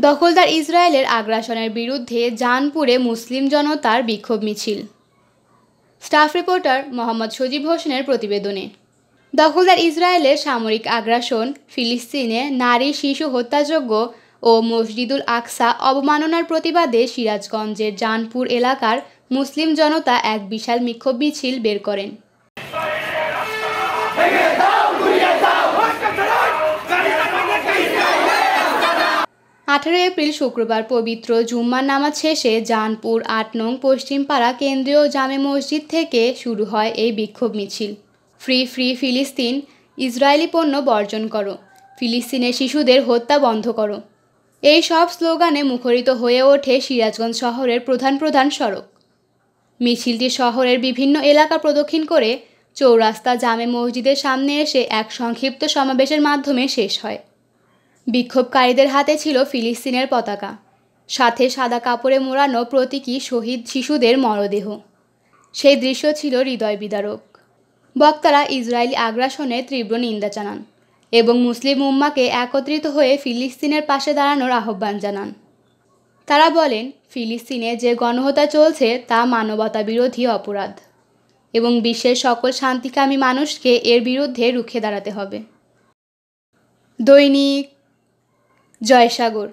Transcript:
দখলদার ইসরায়েলের আগ্রাসনের বিরুদ্ধে জানপুরে মুসলিম জনতার বিক্ষোভ মিছিল। স্টাফ রিপোর্টার মোহাম্মদ সজীব হোসেনের প্রতিবেদনে। দখলদার ইসরায়েলের সামরিক আগ্রাসন, ফিলিস্তিনে নারী শিশু হত্যাযজ্ঞ ও মসজিদুল আকসা অবমাননার প্রতিবাদে সিরাজগঞ্জের জানপুর এলাকার মুসলিম জনতা এক বিশাল বিক্ষোভ মিছিল বের করেন। 18 এপ্রিল শুক্রবার পবিত্র জুম্মার নামাজ শেষে জানপুর 8 নং পশ্চিমপাড়া কেন্দ্রীয় জামে মসজিদ থেকে শুরু হয় এই বিক্ষোভ মিছিল। ফ্রি ফ্রি ফিলিস্তিন, ইসরায়েলি পণ্য বর্জন করো, ফিলিস্তিনের শিশুদের হত্যা বন্ধ করো, এই সব স্লোগানে মুখরিত হয়ে ওঠে সিরাজগঞ্জ শহরের প্রধান প্রধান সড়ক। মিছিলটি শহরের বিভিন্ন এলাকা প্রদক্ষিণ করে চৌরাস্তা জামে মসজিদের সামনে এসে এক সংক্ষিপ্ত সমাবেশের মাধ্যমে শেষ হয়। বিক্ষোভকারীদের হাতে ছিল ফিলিস্তিনের পতাকা, সাথে সাদা কাপড়ে মোড়ানো প্রতীকী শহীদ শিশুদের মরদেহ। সেই দৃশ্য ছিল হৃদয় বিদারক। বক্তারা ইসরায়েলি আগ্রাসনের তীব্র নিন্দা জানান এবং মুসলিম উম্মাকে একত্রিত হয়ে ফিলিস্তিনের পাশে দাঁড়ানোর আহ্বান জানান। তারা বলেন, ফিলিস্তিনে যে গণহত্যা চলছে তা মানবতা বিরোধী অপরাধ এবং বিশ্বের সকল শান্তিকামী মানুষকে এর বিরুদ্ধে রুখে দাঁড়াতে হবে। দৈনিক জয়সাগর।